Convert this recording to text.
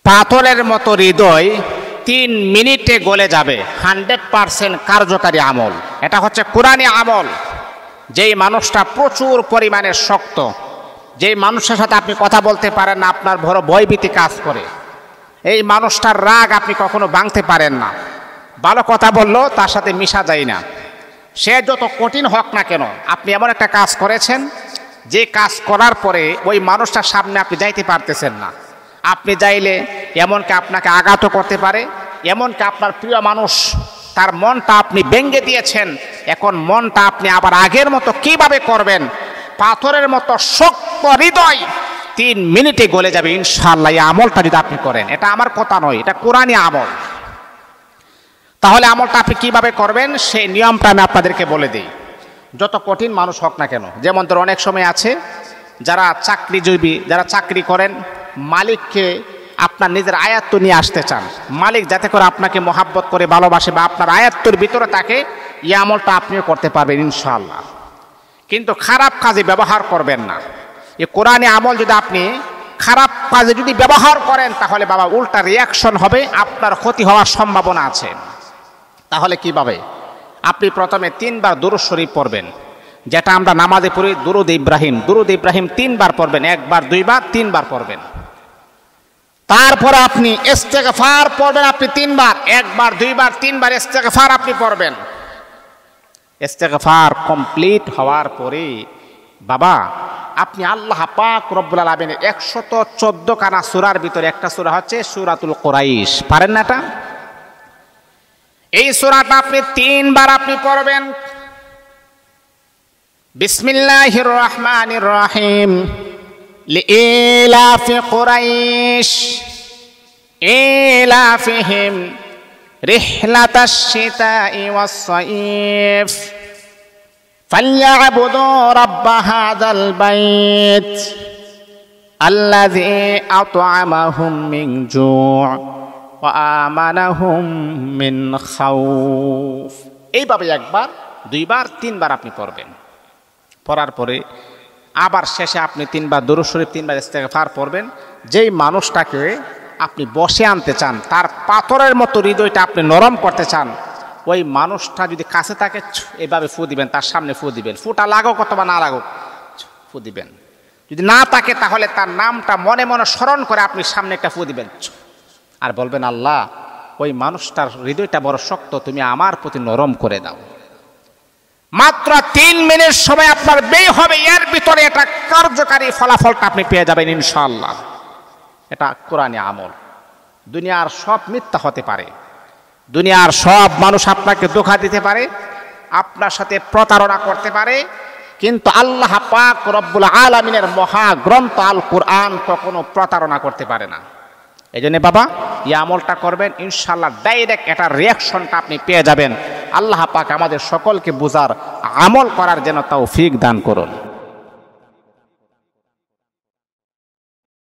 পাথরের মতো হৃদয় 3 মিনিটে গলে যাবে। 100% কার্যকারী আমল। এটা হচ্ছে কোরআনী আমল। যেই মানুষটা প্রচুর পরিমাণে শক্ত, যেই মানুষের সাথে আপনি কথা বলতে পারেন না, আপনার বড় ভয়ভীতি কাজ করে, এই মানুষটার রাগ আপনি কখনো ভাঙতে পারেন না। ভালো কথা বললেও তার সাথে মিশা যায় না। সে যত কঠিন হোক না কেন, আপনি এমন একটা কাজ করেছেন যে কাজ করার পরে ওই মানুষটার সামনে আপনি যাইতে পারতেছেন না। আপনি যাইলে এমনকি আপনাকে আঘাত করতে পারে, এমনকি আপনার প্রিয় মানুষ, তার মনটা আপনি ভেঙে দিয়েছেন। এখন মনটা আপনি আবার আগের মতো কিভাবে করবেন? পাথরের মতো শক্ত হৃদয় 3 মিনিটে গলে যাবে ইনশাআল্লাহ। এই আমলটা যদি আপনি করেন, এটা আমার কথা নয়, এটা কোরআনী আমল। তাহলে আমলটা আপনি কিভাবে করবেন সেই নিয়মটা আমি আপনাদেরকে বলে দিই। যত কঠিন মানুষ হোক না কেন, যেমন ধর অনেক সময় আছে যারা চাকরিজীবী, যারা চাকরি করেন, মালিককে আপনার নিজের আয়ত্ত নিয়ে আসতে চান, মালিক যাতে করে আপনাকে মহাব্বত করে ভালোবাসে বা আপনার আয়ত্তর ভিতরে থাকে, এই আমলটা আপনিও করতে পারবেন ইনশাআল্লাহ। কিন্তু খারাপ কাজে ব্যবহার করবেন না। এই কোরআনী আমল যদি আপনি খারাপ কাজে যদি ব্যবহার করেন, তাহলে বাবা উল্টা রিয়াকশন হবে, আপনার ক্ষতি হওয়ার সম্ভাবনা আছে। তাহলে কিভাবে? আপনি প্রথমে 3 বার দুরূদ শরীফ পড়বেন, যেটা আমরা নামাজে পড়ি দুরূদ ইব্রাহিম। দুরূদ ইব্রাহিম 3 বার পড়বেন, 1 বার 2 বার 3 বার পড়বেন। তারপরে আপনি ইস্তেগফার পড়বেন, আপনি 3 বার, 1 বার 2 বার 3 বার ইস্তেগফার আপনি পড়বেন। ইস্তেগফার কমপ্লিট হওয়ার পরে বাবা আপনি আল্লাহ পাক রব্বুল আলামিনের 114 খানা সূরার ভিতরে একটা সূরা হচ্ছে সূরাতুল কুরাইশ। পারেন না এটা? এই সূরাটা আপনি 3 বার আপনি পড়বেন। বিসমিল্লাহির রহমানির রহিম। লিইলাফি কুরাইশ ইলাফিহিম রিহলাতাশ শিতাই ওয়াস সাইফ ফালইয়াবুদু রাব্ব হাযাল বাইত আল্লাযী আত'আমাহুম মিন জু' ওয়া আমানাহুম মিন খাউফ। এইভাবে 1 বার 2 বার 3 বার আপনি পড়বেন। পড়ার পরে আবার শেষে আপনি 3 বার দুরূদ শরীফ 3 বার ইস্তেগফার পড়বেন। যেই মানুষটাকে আপনি বসে আনতে চান, তার পাথরের মতো হৃদয়টা আপনি নরম করতে চান, ওই মানুষটা যদি কাছে থাকে এইভাবে ফু দিবেন, তার সামনে ফু দিবেন। ফুটা লাগুক অথবা না লাগুক ফু দিবেন। যদি না থাকে তাহলে তার নামটা মনে মনে স্মরণ করে আপনি সামনে একটা ফু দিবেন আর বলবেন, আল্লাহ ওই মানুষটার হৃদয়টা বড় শক্ত, তুমি আমার প্রতি নরম করে দাও। মাত্র 3 মিনিট সময় আপনার ব্যয় হবে, এর ভিতরে এটা কার্যকারী ফলাফলটা আপনি পেয়ে যাবেন ইনশাআল্লাহ। এটা কোরআনী আমল। দুনিয়ার সব মিথ্যা হতে পারে, দুনিয়ার সব মানুষ আপনাকে ধোঁকা দিতে পারে, আপনার সাথে প্রতারণা করতে পারে, কিন্তু আল্লাহ পাক রব্বুল আলামিনের মহাগ্রন্থ আল কোরআন কখনো প্রতারণা করতে পারে না। এই জন্য বাবা এই আমলটা করবেন ইনশাআল্লাহ, ডাইরেক্ট এটা রিয়াকশনটা আপনি পেয়ে যাবেন। আল্লাহ পাক আমাদের সকলকে বুঝার আমল করার যেন তৌফিক দান করুন।